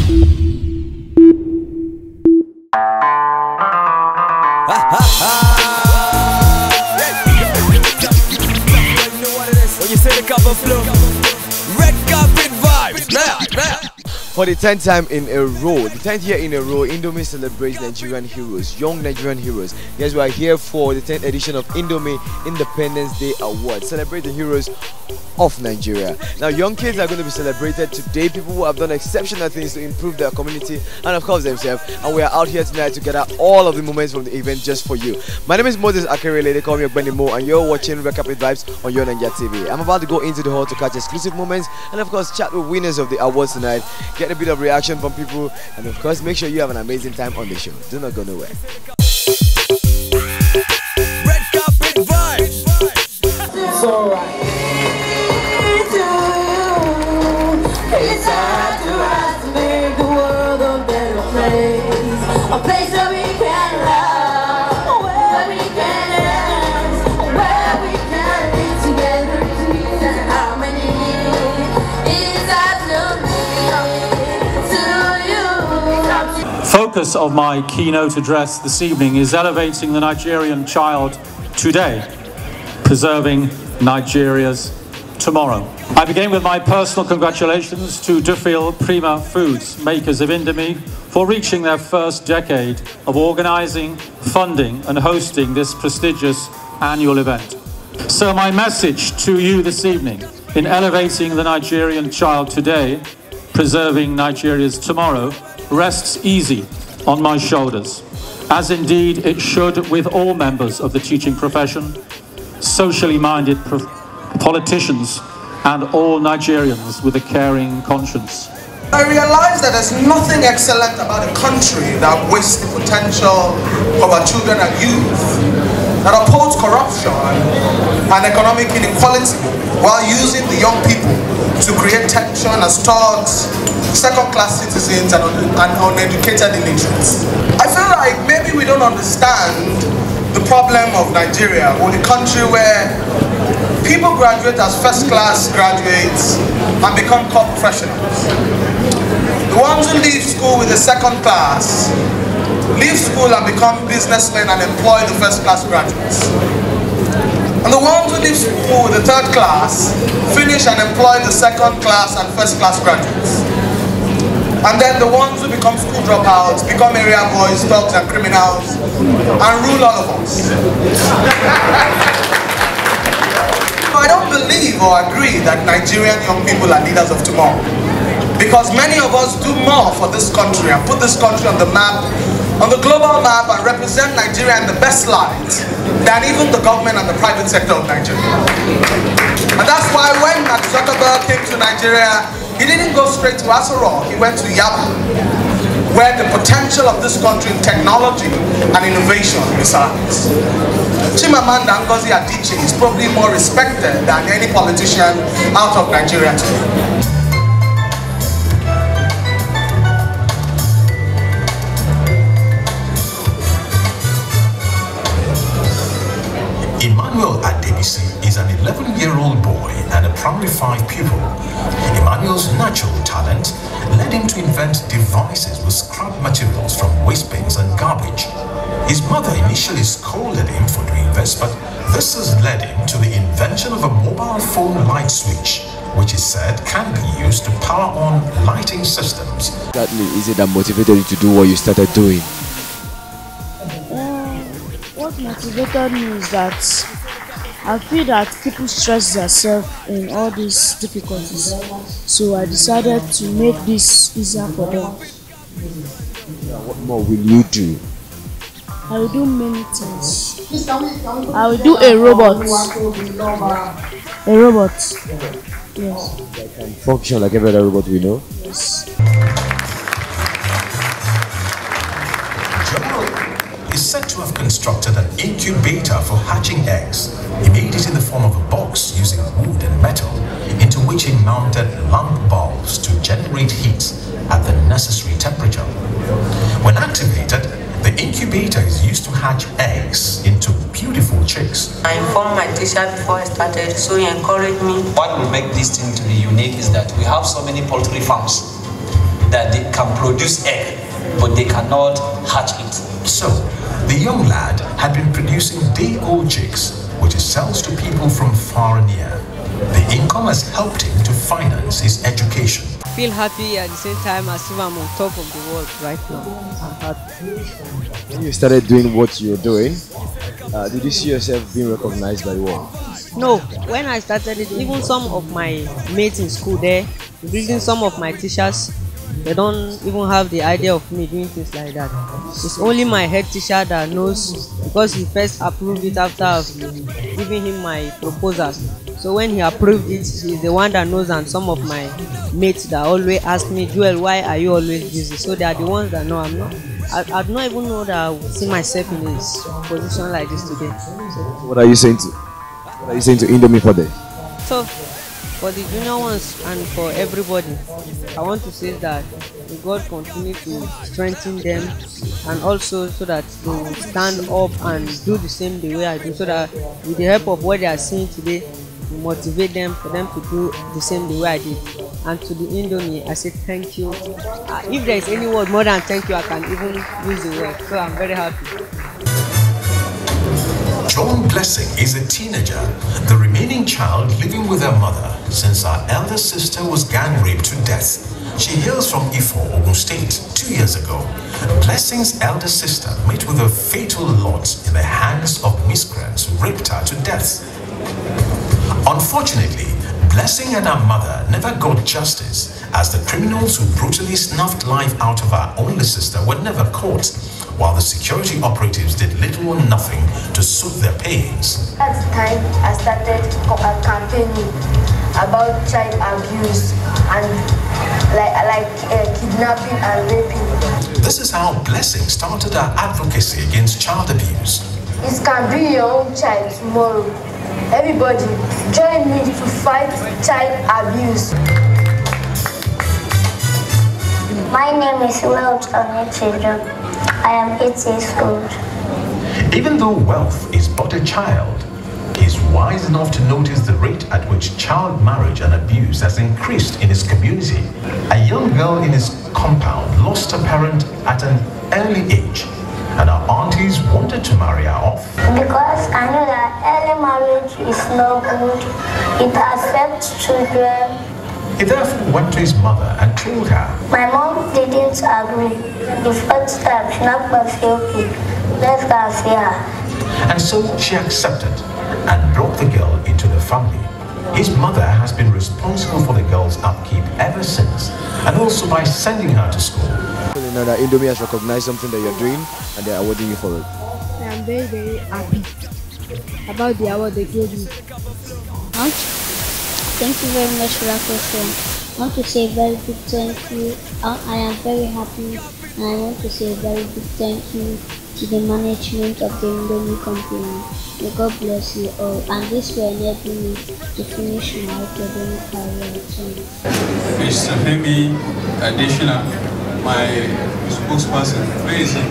When you say the cover flow, red carpet vibes, now. For the 10th time in a row, the 10th year in a row, Indomie celebrates Nigerian heroes, young Nigerian heroes. Yes, we are here for the 10th edition of Indomie Independence Day Award, celebrate the heroes of Nigeria. Now, young kids are going to be celebrated today, people who have done exceptional things to improve their community and of course themselves. And we are out here tonight to gather all of the moments from the event just for you. My name is Moses Akerele, they call me Benny Mo, and you're watching Red Carpet Vibes on your Naija TV. I'm about to go into the hall to catch exclusive moments and of course chat with winners of the awards tonight, get a bit of reaction from people, and of course make sure you have an amazing time on the show. Do not go nowhere. Red Carpet Vibes. It's alright. It's hard to rise to make the world a better place. A place where we can love, where we can dance, where we can be together in peace and harmony. It's absolutely to you. Focus of my keynote address this evening is elevating the Nigerian child today, preserving Nigeria's tomorrow. I begin with my personal congratulations to Duffield Prima Foods, makers of Indomie, for reaching their first decade of organising, funding and hosting this prestigious annual event. So my message to you this evening, in elevating the Nigerian child today, preserving Nigeria's tomorrow, rests easy on my shoulders, as indeed it should with all members of the teaching profession, socially minded politicians and all Nigerians with a caring conscience. I realize that there's nothing excellent about a country that wastes the potential of our children and youth, that upholds corruption and economic inequality while using the young people to create tension as thugs, second-class citizens and uneducated illiterates. I feel like maybe we don't understand the problem of Nigeria, or the country where people graduate as first-class graduates and become core professionals. The ones who leave school with a second class leave school and become businessmen and employ the first-class graduates. And the ones who leave school with the third class finish and employ the second class and first-class graduates. And then the ones who become school dropouts become area boys, thugs and criminals and rule all of us. I don't believe or agree that Nigerian young people are leaders of tomorrow, because many of us do more for this country and put this country on the map, on the global map, and represent Nigeria in the best light than even the government and the private sector of Nigeria. And that's why when Mark Zuckerberg came to Nigeria, he didn't go straight to Aso Rock, he went to Yaba, where the potential of this country in technology and innovation resides. Chimamanda Ngozi Adichie is probably more respected than any politician out of Nigeria today. Emmanuel Adebisi is an 11-year-old boy and a primary 5 pupil. Emmanuel's natural talent led him to invent devices with scrap materials from waste bins and garbage. His mother initially scolded him for doing this, but this has led him to the invention of a mobile phone light switch, which is said can be used to power on lighting systems. Exactly, is it that motivated you to do what you started doing? What motivated me is that I feel that people stress themselves in all these difficulties, so I decided to make this easier for them. What more will you do? I will do many things. I will do a robot. A robot. Yes. That can function like every other robot we know? Yes. Is said to have constructed an incubator for hatching eggs. He made it in the form of a box using wood and metal, into which he mounted lamp bulbs to generate heat at the necessary temperature. When activated, the incubator is used to hatch eggs into beautiful chicks. I informed my teacher before I started, so he encouraged me. What will make this thing to be unique is that we have so many poultry farms. that they can produce egg, but they cannot hatch it. So, the young lad had been producing day-old chicks, which he sells to people from far and near. The income has helped him to finance his education. I feel happy at the same time as if I'm on top of the world right now. I'm happy. When you started doing what you're doing, did you see yourself being recognized by the world? No, when I started it, even some of my mates in school there, including some of my teachers, they don't even have the idea of me doing things like that. It's only my head teacher that knows, because he first approved it after I've given him my proposals. So when he approved it, he's the one that knows, and some of my mates that always ask me, Joel, why are you always busy? So they are the ones that know I'm not. I do not even know that I would see myself in this position like this today. So, What are you saying to Indomie for this? so for the junior ones and for everybody, I want to say that may God continue to strengthen them, and also so that they will stand up and do the same the way I do, so that with the help of what they are seeing today, we motivate them for them to do the same the way I did. And to the Indomie, I say thank you. If there is any word more than thank you, I can even use the word. So I'm very happy. John Blessing is a teenager, the remaining child living with her mother since her elder sister was gang raped to death. She hails from Ifo, Ogun State, 2 years ago. Blessing's elder sister met with a fatal lot in the hands of miscreants who raped her to death. Unfortunately, Blessing and her mother never got justice, as the criminals who brutally snuffed life out of her only sister were never caught, while the security operatives did little or nothing to suit their pains. At the time, I started campaigning about child abuse and kidnapping and raping. This is how Blessing started her advocacy against child abuse. It can be your own child tomorrow. Everybody, join me to fight child abuse. My name is Wealth Onyechido. I am 8 years old. Even though Wealth is but a child, he is wise enough to notice the rate at which child marriage and abuse has increased in his community. A young girl in his compound lost her parent at an early age, and her aunties wanted to marry her off. Because I know that early marriage is not good. It affects children. He therefore went to his mother and told her. My mom didn't agree. The first time she not okay. Let's go and see her. And so she accepted and brought the girl into the family. His mother has been responsible for the girl's upkeep ever since, and also by sending her to school. You know that Indomie has recognized something that you're doing, and they're awarding you for it. I am very, very happy about the award they gave me. Thank you very much for that question. I want to say a very big thank you. I am very happy, and I want to say a very big thank you to the management of the Indomie company. May God bless you all, and this will enable me to finish my academic career. Mr. Femi Additional, my spokesperson. Where is he?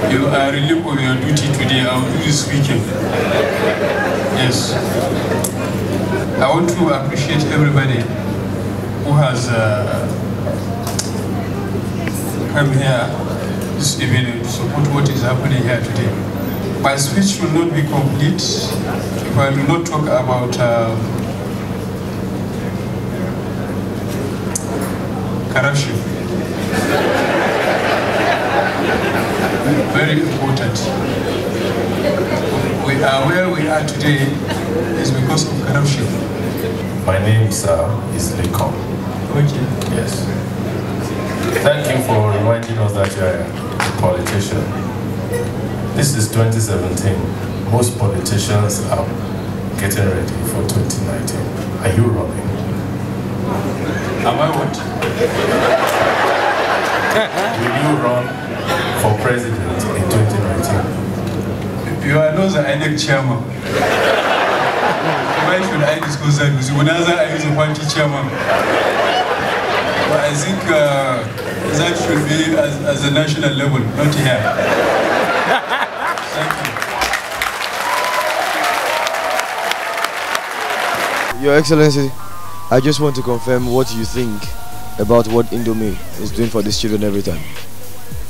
You are relieved of your duty today. I will do this weekend. Yes. I want to appreciate everybody who has come here this evening to support what is happening here today. My speech will not be complete if I do not talk about corruption. Very important. We are where we are today is because of corruption. My name, sir, is Lekon. Okay. Yes. Thank you for reminding us that you are a politician. This is 2017. Most politicians are getting ready for 2019. Are you running? Am I what? Will you run for president in 2019? You are not the INEC chairman. Why should I discuss that with you? When I use a party chairman. But I think that should be as a national level, not here. Thank you. Your Excellency, I just want to confirm what you think about what Indomie is doing for these children every time.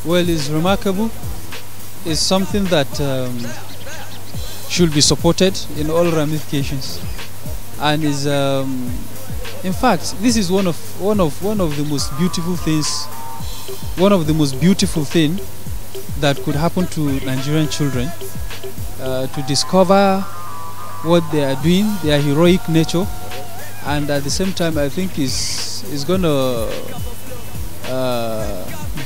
Well, it's remarkable. It's something that should be supported in all ramifications, and is in fact, this is one of the most beautiful things, that could happen to Nigerian children, to discover what they are doing, their heroic nature, and at the same time, I think is gonna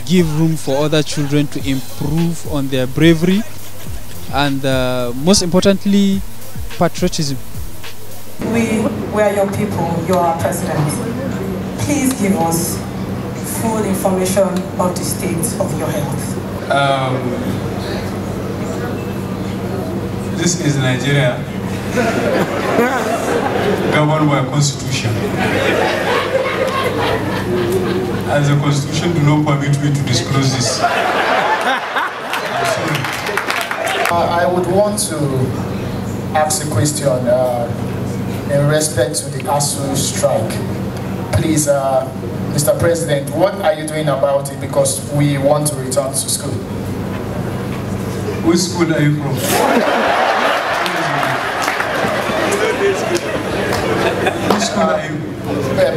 give room for other children to improve on their bravery and most importantly, patriotism. We are your people, you are our president. Please give us full information of the state of your health. This is Nigeria, governed by constitution. And the constitution do not permit me to disclose this. I would want to ask a question in respect to the ASU strike. Please, Mr. President, what are you doing about it? Because we want to return to school. Which school are you from? Which school are you?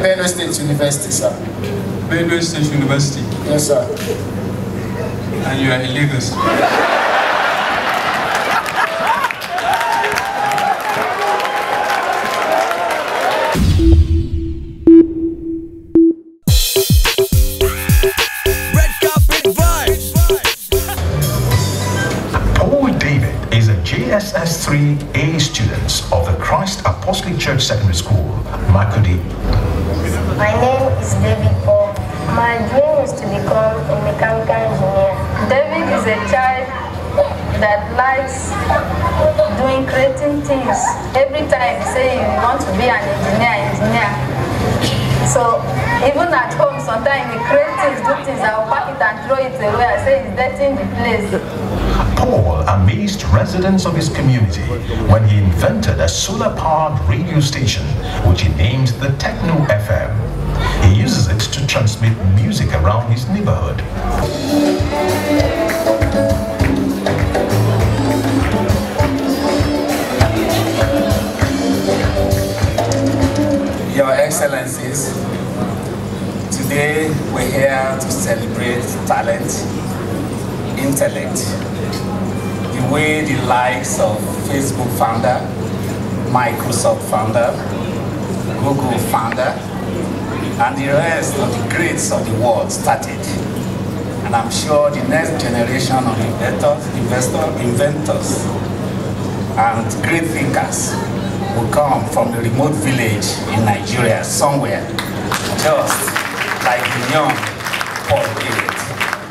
Benue State University, sir. Benue State University? Yes, sir. And you are in Lagos? SS3A students of the Christ Apostolic Church Secondary School, Makudi. My name is David Paul. My dream is to become a mechanical engineer. David is a child that likes doing creative things. Every time he says he wants to be an engineer. So even at home, sometimes he creates things, do things, I'll pack it and throw it away. I say it's dirtying the place. Paul amazed residents of his community when he invented a solar-powered radio station, which he named the Techno FM. He uses it to transmit music around his neighborhood. Your Excellencies, today we're here to celebrate talent, intellect, the way the likes of Facebook founder, Microsoft founder, Google founder, and the rest of the greats of the world started. And I'm sure the next generation of inventors, and great thinkers will come from the remote village in Nigeria somewhere, just like the young Paul David.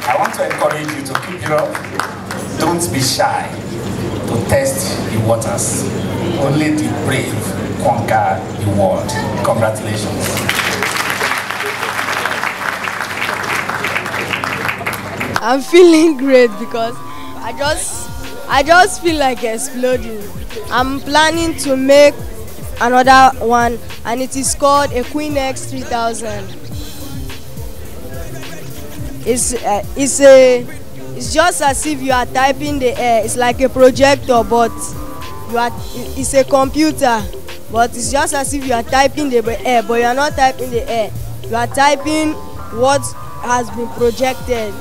I want to encourage you to keep it up. Don't be shy to test the waters. Only the brave conquer the world. Congratulations. I'm feeling great because I just feel like exploding. I'm planning to make another one, and it is called a Queen X 3000. It's just as if you are typing the air. It's like a projector, but it's a computer. But it's just as if you are typing the air, but you are not typing the air. You are typing what has been projected.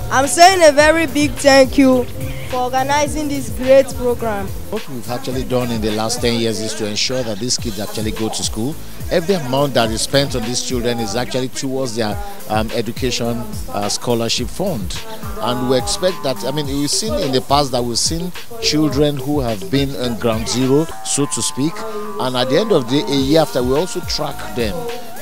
I'm saying a very big thank you for organizing this great program. What we've actually done in the last 10 years is to ensure that these kids actually go to school. Every amount that is spent on these children is actually towards their education scholarship fund. And we expect that, I mean, we've seen in the past that we've seen children who have been on ground zero, so to speak. And at the end of the day, a year after, we also track them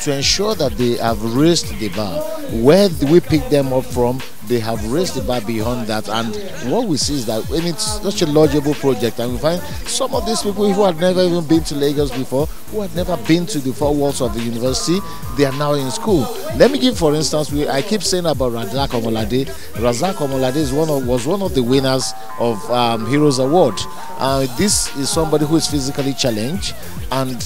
to ensure that they have raised the bar. Where we pick them up from, they have raised the bar beyond that. And what we see is that when it's such a laudable project, and we find some of these people who had never even been to Lagos before, who had never been to the four walls of the university, they are now in school. Let me give, for instance, I keep saying about Razak Omolade. Razak Omolade was one of the winners of Heroes Award. This is somebody who is physically challenged, and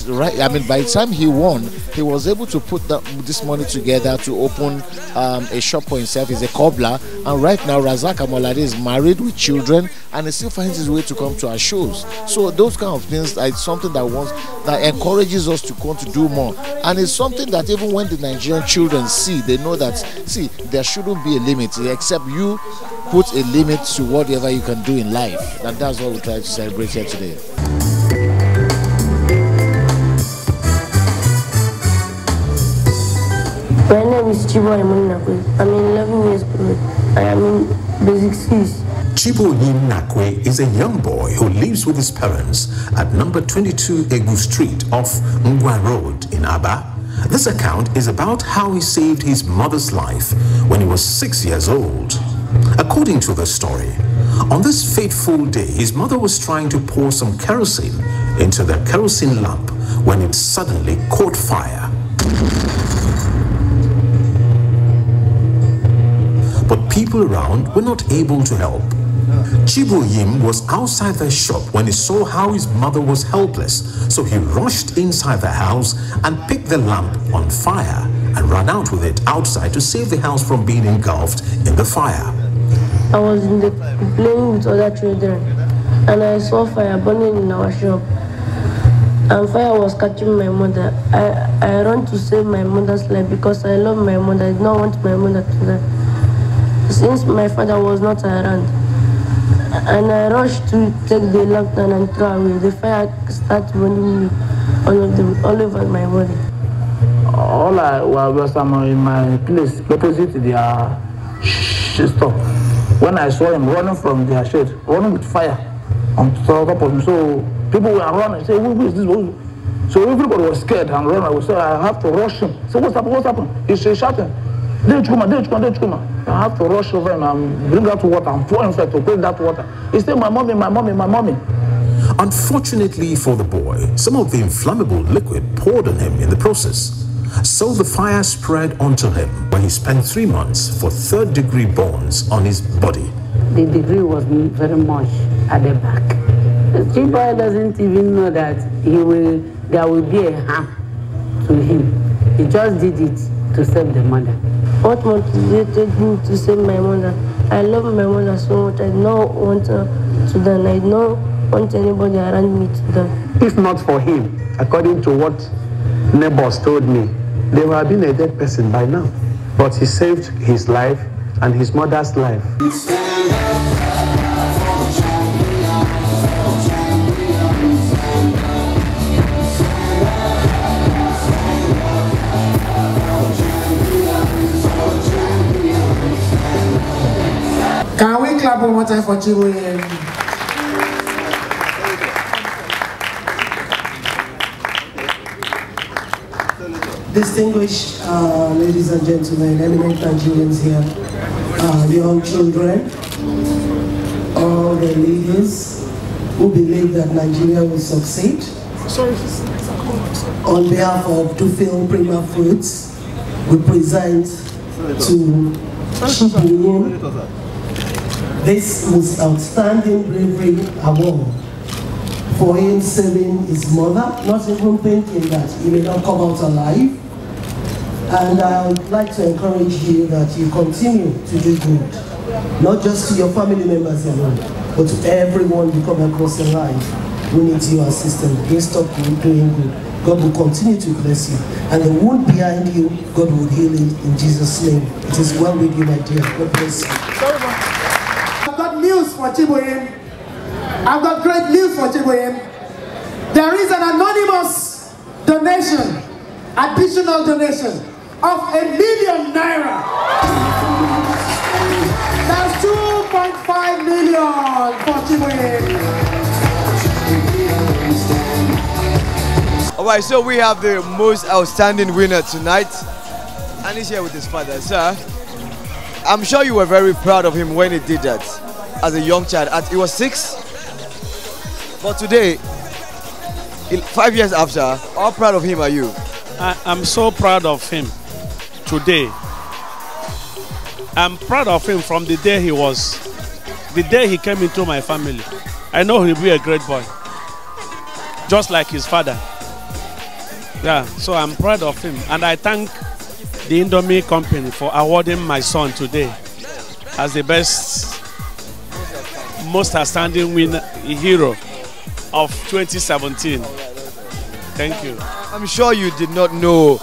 by the time he won, he was able to put this money together to open a shop for himself. He's a cobbler, and right now Razak Omolade is married with children, and he still finds his way to come to our shows. So those kind of things are something that encourages us to want to do more, and it's something that even when the Nigerian children see, they know that there shouldn't be a limit, except you put a limit to whatever you can do in life, and that's what we try to celebrate here today. My name is Chibo Nakwe. I'm 11 years old. I am in basic skills. Chibo Nakwe is a young boy who lives with his parents at number 22 Egu Street off Ngwa Road in Aba. This account is about how he saved his mother's life when he was 6 years old. According to the story, on this fateful day, his mother was trying to pour some kerosene into the kerosene lamp when it suddenly caught fire. But people around were not able to help. Chibo Yim was outside the shop when he saw how his mother was helpless, so he rushed inside the house and picked the lamp on fire and ran out with it outside to save the house from being engulfed in the fire. I was playing with other children, and I saw fire burning in our shop, and fire was catching my mother. I ran to save my mother's life because I love my mother. I did not want my mother to die, since my father was not around. And I rushed to take the lantern and throw away. The fire started burning me all over my body. All I was in my place opposite their store. When I saw him running from their shed, running with fire on top of him, so people were running, say, who is this? So everybody was scared and running. I would say, I have to rush him. So what's happened? What's happened? He's shouting, Dechuma. I have to rush over him and bring out water and pour him to take that water. He said, my mommy. Unfortunately for the boy, some of the inflammable liquid poured on him in the process. So the fire spread onto him when he spent 3 months for third-degree burns on his body. The degree was very much at the back. The Chiba doesn't even know that there will be a harm to him. He just did it to save the mother. What motivated me to save my mother? I love my mother so much. I don't want her to die. I don't want anybody around me to die. If not for him, according to what neighbors told me, there would have been a dead person by now. But he saved his life and his mother's life. Can we clap one more time for Chibo? Distinguished ladies and gentlemen, eminent Nigerians here, young children, all the leaders who believe that Nigeria will succeed. On behalf of Tufil Prima Foods, we present to Chibo this most outstanding bravery award for him saving his mother, not even thinking that he may not come out alive. And I would like to encourage you that you continue to do good, not just to your family members alone, but to everyone you come across in life who needs your assistance. Don't stop doing good. God will continue to bless you. And the wound behind you, God will heal it in Jesus' name. It is well with you, my dear. God bless you. I've got news for Chibo Yim. I've got great news for Chibo Yim. There is an anonymous donation, additional donation of ₦1 million. That's 2.5 million for Chibo Yim. Alright, so we have the most outstanding winner tonight, and he's here with his father. Sir, I'm sure you were very proud of him when he did that as a young child. He was 6. But today, 5 years after, how proud of him are you? I'm so proud of him today. I'm proud of him from the day he came into my family. I know he'll be a great boy, just like his father. Yeah, so I'm proud of him, and I thank the Indomie company for awarding my son today as the best, most outstanding hero of 2017. Thank you. I'm sure you did not know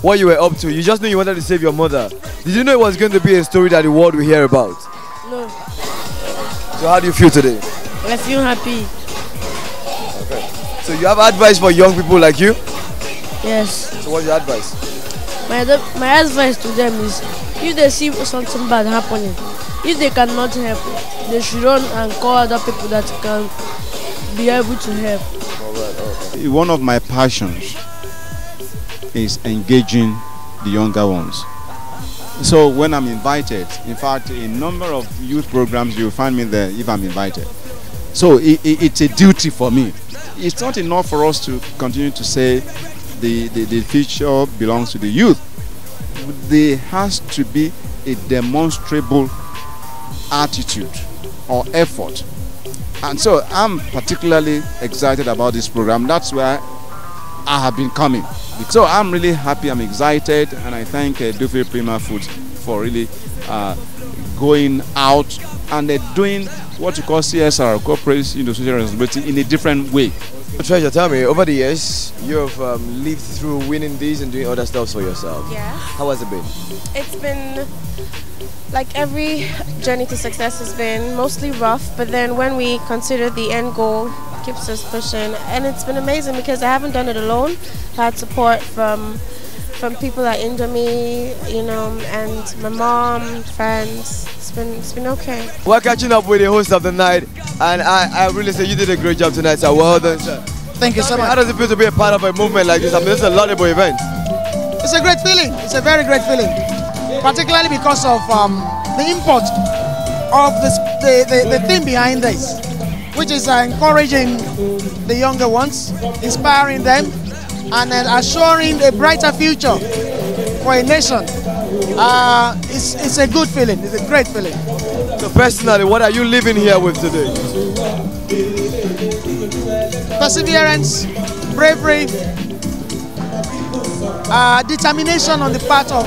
what you were up to. You just knew you wanted to save your mother. Did you know it was going to be a story that the world will hear about? No. So how do you feel today? I feel happy. Okay. So you have advice for young people like you? Yes. So what's your advice? My advice to them is, if they see something bad happening, if they cannot help, they should run and call other people that can be able to help. Okay. One of my passions is engaging the younger ones. So when I'm invited, in fact, a number of youth programs, you'll find me there if I'm invited. So it's a duty for me. It's not enough for us to continue to say the future belongs to the youth. There has to be a demonstrable attitude or effort. And so I'm particularly excited about this program. That's where I have been coming. So I'm really happy, I'm excited, and I thank Dufe Prima Foods for really going out and doing what you call CSR, corporate social responsibility, in a different way. Treasure, tell me, over the years, you've lived through winning these and doing other stuff for yourself. Yeah. How has it been? It's been, like every journey to success has been mostly rough, but then when we consider the end goal, keeps us pushing, and it's been amazing because I haven't done it alone. I had support from people at Indomie, you know, and my mom, friends. It's been okay. We're catching up with the host of the night, and I really say you did a great job tonight, sir. Well done, sir. Thank you so much. How does it feel to be a part of a movement like this? I mean, this is a laudable event. It's a great feeling. It's a very great feeling, particularly because of the import of the thing behind this, which is encouraging the younger ones, inspiring them, and assuring a brighter future for a nation. It's a good feeling. It's a great feeling. So personally, what are you living here with today? Perseverance, bravery, determination on the part of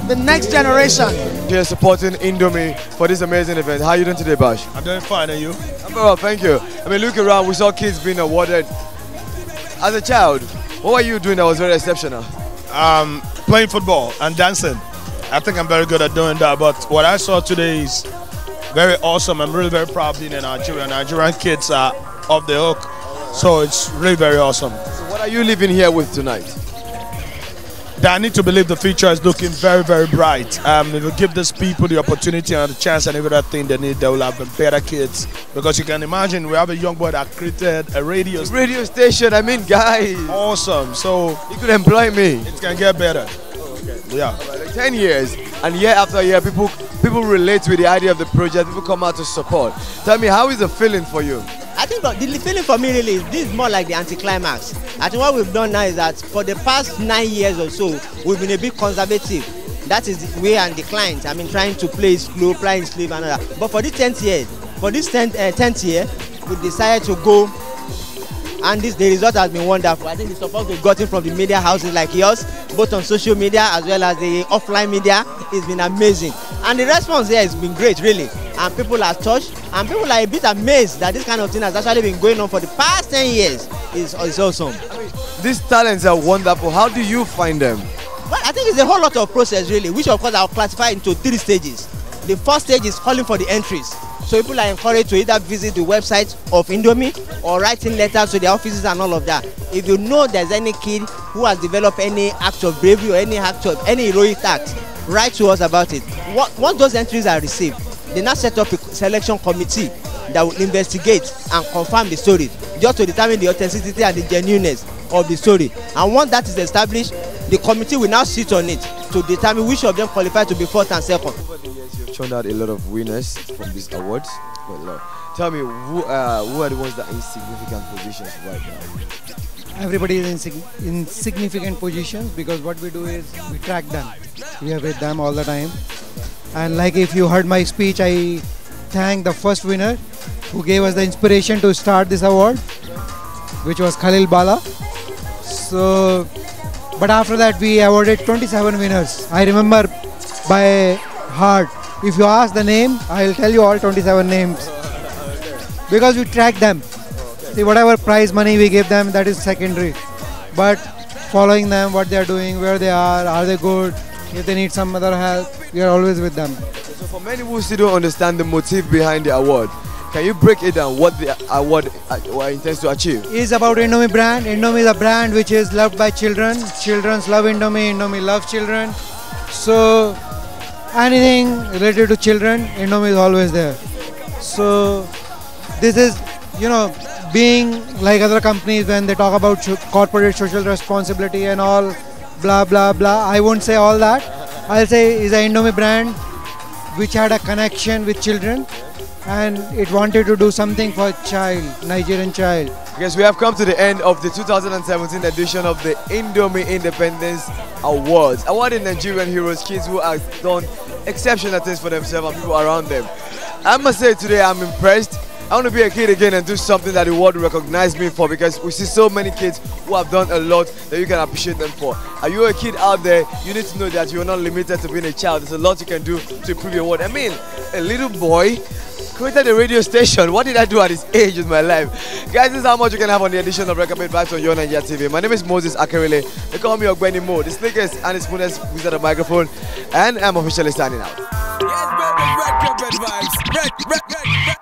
the next generation. You're supporting Indomie for this amazing event. How are you doing today, Bash? I'm doing fine, and you? I'm very well, thank you. I mean, look around, we saw kids being awarded. As a child, what were you doing that was very exceptional? Playing football and dancing. I think I'm very good at doing that, but what I saw today is very awesome. I'm really very proud of being a Nigerian. Nigerian kids are off the hook, so it's really very awesome. So what are you living here with tonight? I need to believe the future is looking very, very bright. If you give these people the opportunity and the chance and everything they need, they will have better kids. Because you can imagine, we have a young boy that created a radio station. I mean, guys. Awesome. So you could employ me. It can get better. Yeah. Like 10 years, and year after year, people relate with the idea of the project. People come out to support. Tell me, how is the feeling for you? I think the feeling for me really is this is more like the anticlimax. I think what we've done now is that for the past 9 years or so, we've been a bit conservative. That is the way and the clients. I mean, trying to play slow, playing sleep and all that. But for this 10th year, we decided to go, and the result has been wonderful. I think the support we've gotten from the media houses like yours, both on social media as well as the offline media, has been amazing. And the response there has been great, really. And people are touched, and people are a bit amazed that this kind of thing has actually been going on for the past 10 years. It's awesome. I mean, these talents are wonderful. How do you find them? Well, I think it's a whole lot of process, really, which of course I'll classify into 3 stages. The first stage is calling for the entries. So people are encouraged to either visit the website of Indomie or writing letters to their offices and all of that. If you know there's any kid who has developed any act of bravery or any heroic act, write to us about it. Once those entries are received, they now set up a selection committee that will investigate and confirm the story, just to determine the authenticity and the genuineness of the story. And once that is established, the committee will now sit on it to determine which of them qualify to be fourth and second. Over the years, you've turned out a lot of winners from these awards. Well, tell me, who are the ones that are in significant positions right now? Everybody is in significant positions because what we do is we track them. We are with them all the time. And like if you heard my speech, I thank the first winner who gave us the inspiration to start this award, which was Khalil Bala. So, but after that we awarded 27 winners. I remember by heart. If you ask the name, I'll tell you all 27 names. Because we track them. See, whatever prize money we give them, that is secondary. But following them, what they are doing, where they are they good, if they need some other help, we are always with them. So for many who still don't understand the motive behind the award, can you break it down what the award intends to achieve? It's about Indomie brand. Indomie is a brand which is loved by children. Children love Indomie. Indomie loves children. So anything related to children, Indomie is always there. So this is, being like other companies when they talk about corporate social responsibility and all, blah, blah, blah. I won't say all that. I'll say it's an Indomie brand which had a connection with children and it wanted to do something for Nigerian child. Yes, we have come to the end of the 2017 edition of the Indomie Independence Awards, awarding Nigerian heroes, kids who have done exceptional things for themselves and people around them. I must say today I'm impressed. I want to be a kid again and do something that the world will recognize me for, because we see so many kids who have done a lot that you can appreciate them for. Are you a kid out there? You need to know that you're not limited to being a child. There's a lot you can do to improve your world. I mean, a little boy created a radio station. What did I do at this age in my life? Guys, this is how much you can have on the edition of Recommend Vibes on Your Naija TV. My name is Moses Akerele. They call me Ogbeni Mo, the slickest and the smoothest wizard of the microphone, and I'm officially signing out. Yes, baby, Recommend Vibes.